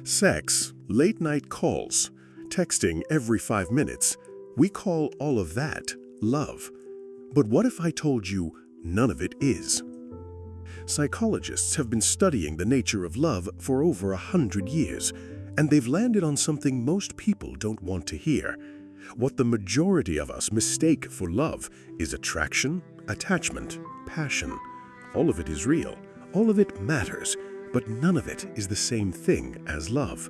Sex, late-night calls, texting every 5 minutes, we call all of that love. But what if I told you none of it is? Psychologists have been studying the nature of love for over 100 years, and they've landed on something most people don't want to hear. What the majority of us mistake for love is attraction, attachment, passion. All of it is real, all of it matters, but none of it is the same thing as love.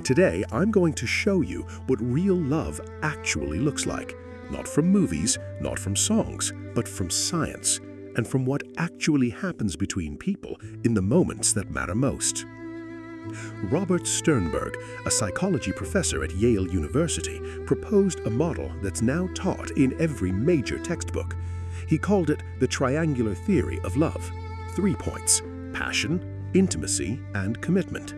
Today, I'm going to show you what real love actually looks like. Not from movies, not from songs, but from science, and from what actually happens between people in the moments that matter most. Robert Sternberg, a psychology professor at Yale University, proposed a model that's now taught in every major textbook. He called it the triangular theory of love. 3 points: passion, intimacy, and commitment.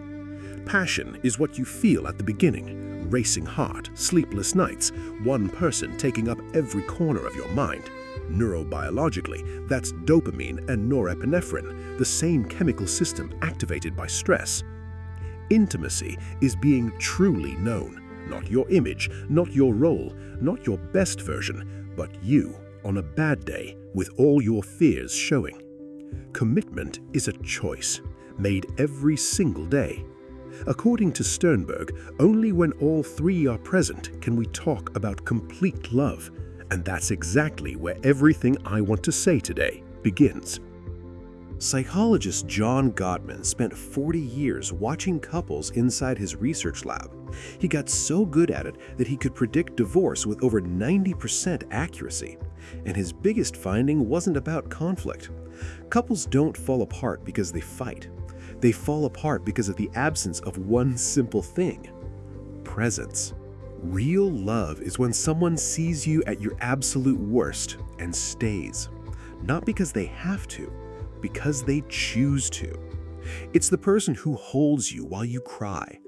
Passion is what you feel at the beginning: racing heart, sleepless nights, one person taking up every corner of your mind. Neurobiologically, that's dopamine and norepinephrine, the same chemical system activated by stress. Intimacy is being truly known, not your image, not your role, not your best version, but you on a bad day with all your fears showing. Commitment is a choice, made every single day. According to Sternberg, only when all three are present can we talk about complete love, and that's exactly where everything I want to say today begins. Psychologist John Gottman spent 40 years watching couples inside his research lab. He got so good at it that he could predict divorce with over 90% accuracy. And his biggest finding wasn't about conflict. Couples don't fall apart because they fight. They fall apart because of the absence of one simple thing: presence. Real love is when someone sees you at your absolute worst and stays. Not because they have to, because they choose to. It's the person who holds you while you cry.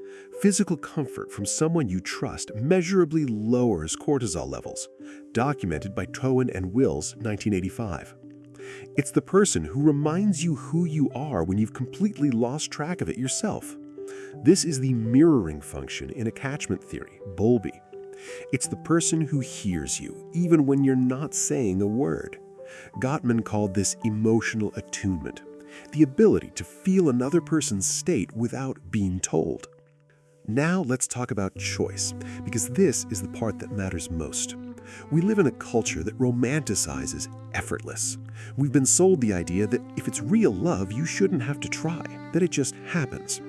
Physical comfort from someone you trust measurably lowers cortisol levels, documented by Towen and Wills, 1985. It's the person who reminds you who you are when you've completely lost track of it yourself. This is the mirroring function in attachment theory, Bowlby. It's the person who hears you, even when you're not saying a word. Gottman called this emotional attunement, the ability to feel another person's state without being told. Now let's talk about choice, because this is the part that matters most. We live in a culture that romanticizes effortless. We've been sold the idea that if it's real love, you shouldn't have to try, that it just happens.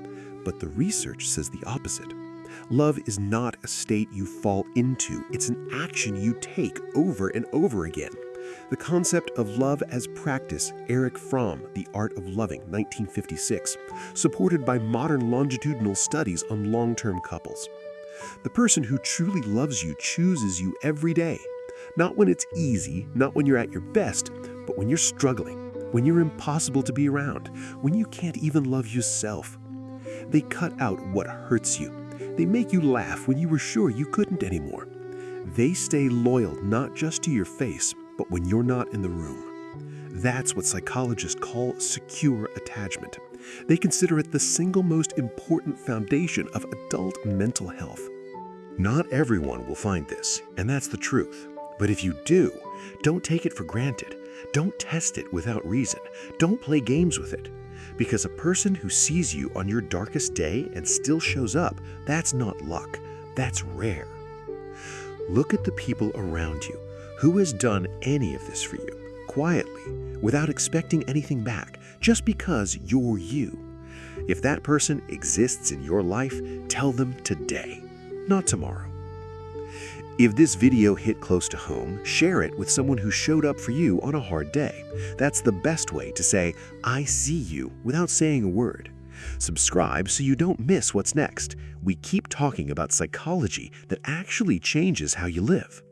But the research says the opposite. Love is not a state you fall into, it's an action you take over and over again. The concept of love as practice, Erich Fromm, The Art of Loving, 1956, supported by modern longitudinal studies on long-term couples. The person who truly loves you chooses you every day. Not when it's easy, not when you're at your best, but when you're struggling, when you're impossible to be around, when you can't even love yourself. They cut out what hurts you. They make you laugh when you were sure you couldn't anymore. They stay loyal not just to your face, but when you're not in the room. That's what psychologists call secure attachment. They consider it the single most important foundation of adult mental health. Not everyone will find this, and that's the truth. But if you do, don't take it for granted. Don't test it without reason. Don't play games with it. Because a person who sees you on your darkest day and still shows up, that's not luck. That's rare. Look at the people around you. Who has done any of this for you, quietly, without expecting anything back, just because you're you? If that person exists in your life, tell them today, not tomorrow. If this video hit close to home, share it with someone who showed up for you on a hard day. That's the best way to say, "I see you," without saying a word. Subscribe so you don't miss what's next. We keep talking about psychology that actually changes how you live.